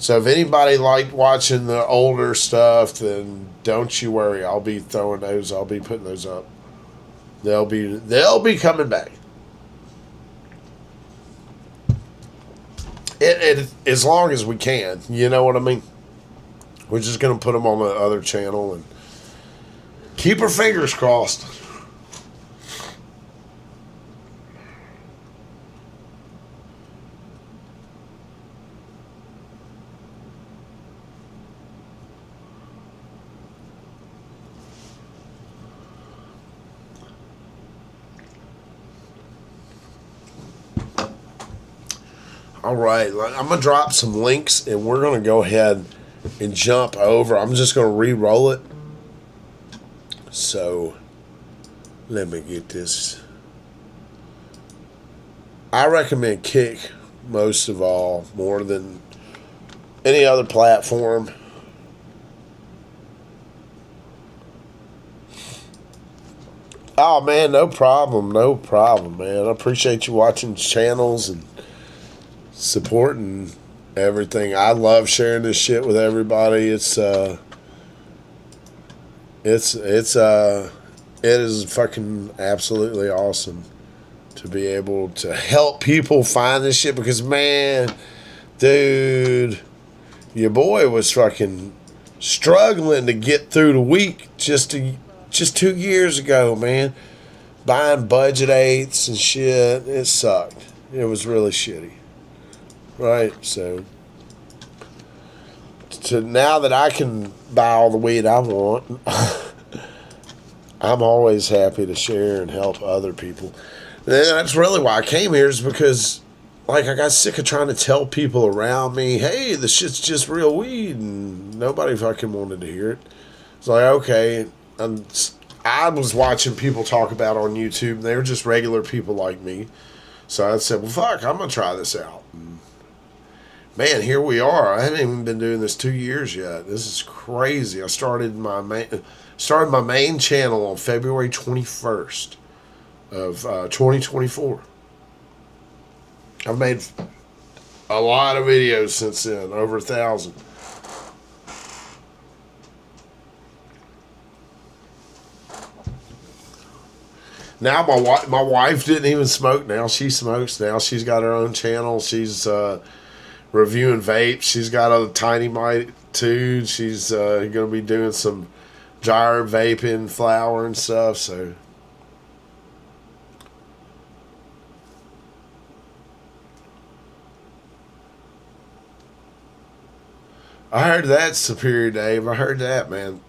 So if anybody liked watching the older stuff, then don't you worry. I'll be throwing those. I'll be putting those up. They'll be coming back. It as long as we can. You know what I mean? We're just gonna put them on the other channel and keep our fingers crossed. All right, I'm going to drop some links, and we're going to go ahead and jump over. I'm just going to re-roll it. So, let me get this. I recommend Kick most of all, more than any other platform. Oh, man, no problem, man. I appreciate you watching channels and supporting everything. I love sharing this shit with everybody. It is fucking absolutely awesome to be able to help people find this shit because, man, dude, your boy was fucking struggling to get through the week just 2 years ago, man. Buying budget eighths and shit. It sucked. It was really shitty. Right, so now that I can buy all the weed I want, I'm always happy to share and help other people. And that's really why I came here, is because, like, I got sick of trying to tell people around me, hey, the shit's just real weed, and nobody fucking wanted to hear it. It's like, okay, I was watching people talk about it on YouTube, and they were just regular people like me. So I said, well, fuck, I'm going to try this out. And man, here we are. I haven't even been doing this 2 years yet. This is crazy. I started my main channel on February 21st of 2024. I've made a lot of videos since then, over 1,000. Now my wife didn't even smoke. Now she smokes. Now she's got her own channel. She's reviewing vapes. She's got a tiny mite too. She's going to be doing some gyre vaping, flower and stuff. So I heard that, Superior Dave. I heard that, man.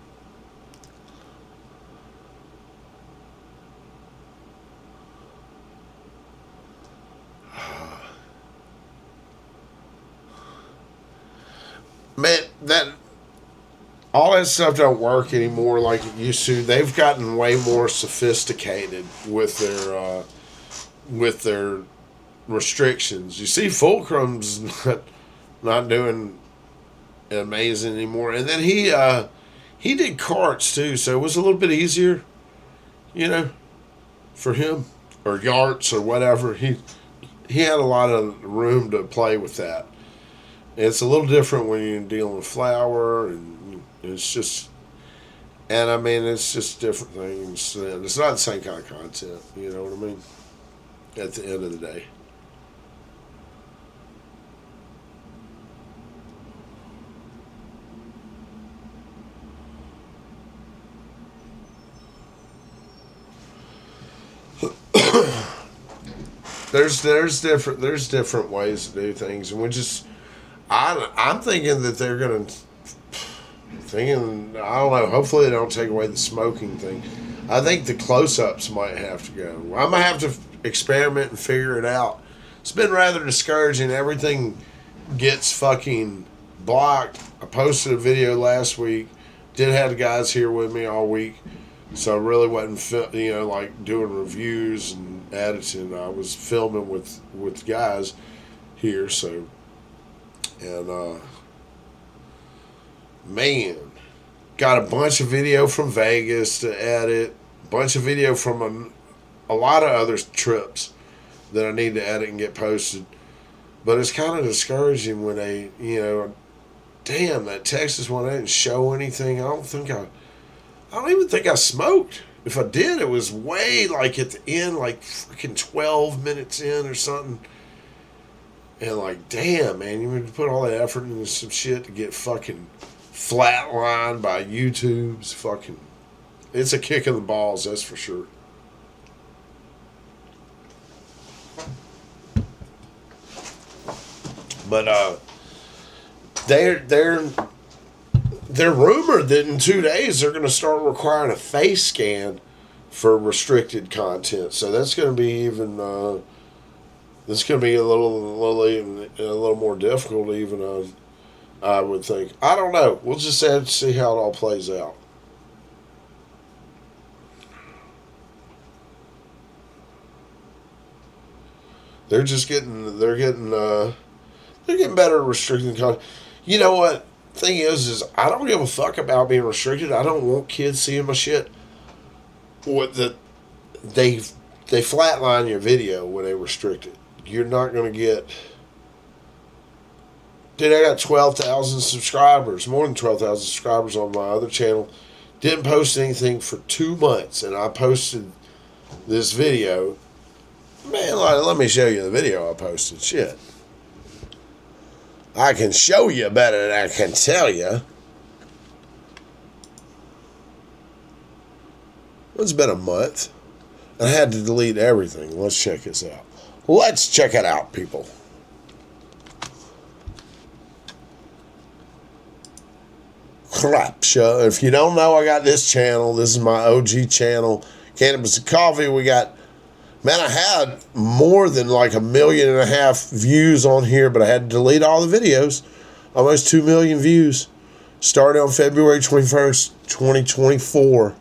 Man, that all that stuff don't work anymore like it used to. They've gotten way more sophisticated with their restrictions. You see, Fulcrum's not doing amazing anymore, and then he did carts too, so it was a little bit easier, you know, for him, or yards or whatever. He had a lot of room to play with that. It's a little different when you're dealing with flour, and it's just, and I mean, it's just different things. And it's not the same kind of content, you know what I mean? At the end of the day. There's different ways to do things, and I'm thinking that they're gonna I don't know. Hopefully they don't take away the smoking thing. I think the close-ups might have to go. I'm gonna have to experiment and figure it out. It's been rather discouraging. Everything gets fucking blocked. I posted a video last week. Did have the guys here with me all week, so I really wasn't like doing reviews and editing. I was filming with guys here, so. And, man, got a bunch of video from Vegas to edit, a bunch of video from a lot of other trips that I need to edit and get posted. But it's kind of discouraging when damn, that Texas one, I didn't show anything. I don't even think I smoked. If I did, it was way like at the end, like freaking 12 minutes in or something. And like, damn, man, you would put all that effort into some shit to get fucking flatlined by YouTube's fucking. It's a kick in the balls, that's for sure. But they're rumored that in 2 days they're going to start requiring a face scan for restricted content. So that's going to be even. That's going to be a little more difficult, even. I would think. I don't know. We'll just have to see how it all plays out. They're getting better at restricting content. You know what? Thing is I don't give a fuck about being restricted. I don't want kids seeing my shit. They flatline your video when they restrict it. You're not gonna get. Dude, I got 12,000 subscribers, more than 12,000 subscribers on my other channel. Didn't post anything for 2 months, and I posted this video. Man, let me show you the video I posted. Shit. I can show you better than I can tell you. It's been a month. I had to delete everything. Let's check this out. Let's check it out, people. Crap, show. If you don't know, I got this channel. This is my OG channel. Cannabis and Coffee. We got... Man, I had more than like 1.5 million views on here, but I had to delete all the videos. Almost 2 million views. Started on February 21st, 2024.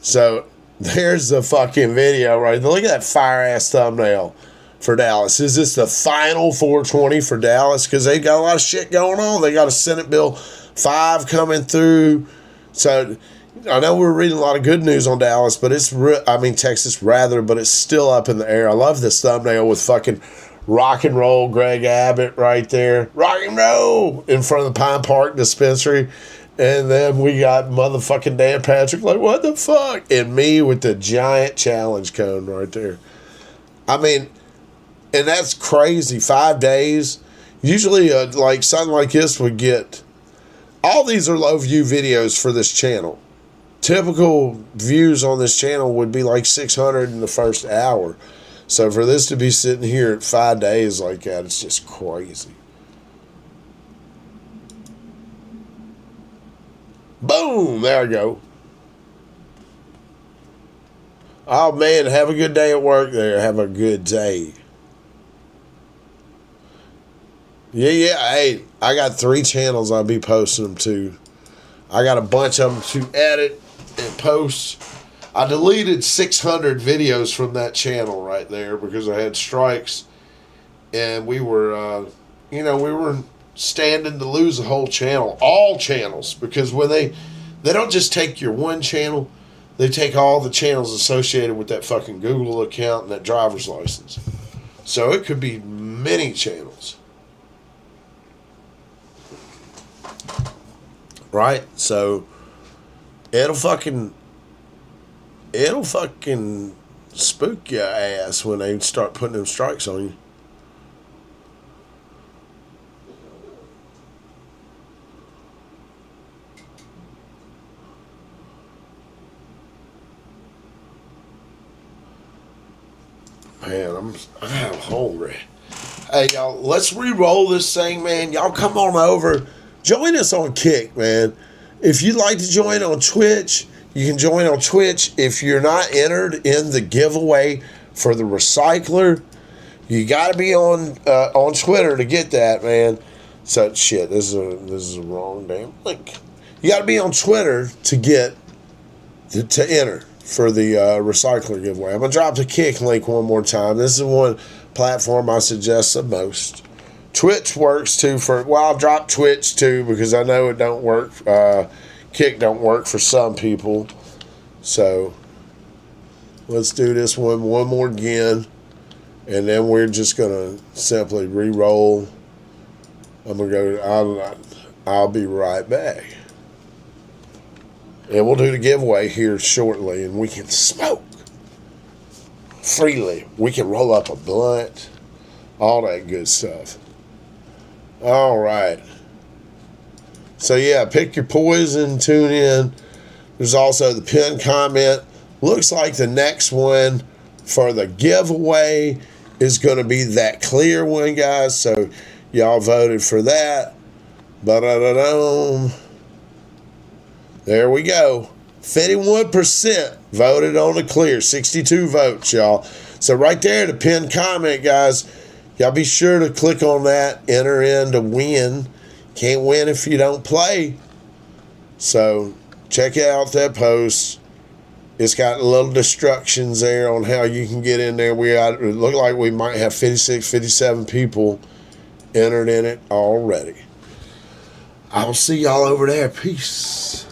So, there's the fucking video right there. Look at that fire-ass thumbnail for Dallas. Is this the final 420 for Dallas? Because they got a lot of shit going on. They got a Senate Bill 5 coming through. So... I know we're reading a lot of good news on Dallas, but Texas rather, but it's still up in the air. I love this thumbnail with fucking rock and roll Greg Abbott right there. Rock and roll in front of the Pine Park dispensary. And then we got motherfucking Dan Patrick like, what the fuck? And me with the giant challenge cone right there. I mean, and that's crazy. 5 days. Usually like something like this would get... All these are low view videos for this channel. Typical views on this channel would be like 600 in the first hour. So for this to be sitting here at 5 days like that, it's just crazy. Boom! There we go. Oh man, have a good day at work there. Have a good day. Yeah. Hey, I got 3 channels I'll be posting them to. I got a bunch of them to edit and post. I deleted 600 videos from that channel right there because I had strikes, and we were, we were standing to lose a whole channel, all channels, because when they don't just take your one channel, they take all the channels associated with that fucking Google account and that driver's license. So it could be many channels. Right? So it'll fucking spook your ass when they start putting them strikes on you. Man, I'm hungry. Hey, y'all, let's re-roll this thing, man. Y'all come on over. Join us on Kick, man. If you'd like to join on Twitch, you can join on Twitch. If you're not entered in the giveaway for the recycler, you got to be on Twitter to get that, man. So, shit, this is a wrong damn link. You got to be on Twitter to enter for the recycler giveaway. I'm going to drop the Kick link one more time. This is one platform I suggest the most. Twitch works too I'll drop Twitch too because I know it don't work. Kick don't work for some people. So let's do this one more again. And then we're just going to simply re-roll. I'm going to go, I'll be right back. And we'll do the giveaway here shortly, and we can smoke freely. We can roll up a blunt, all that good stuff. All right. So, yeah, pick your poison, tune in. There's also the pinned comment. Looks like the next one for the giveaway is going to be that clear one, guys. So, y'all voted for that. Ba-da-da-dum. There we go. 51% voted on the clear. 62 votes, y'all. So right there, the pinned comment, guys. Y'all be sure to click on that. Enter in to win. Can't win if you don't play. So check out that post. It's got little instructions there on how you can get in there. It look like we might have 56, 57 people entered in it already. I'll see y'all over there. Peace.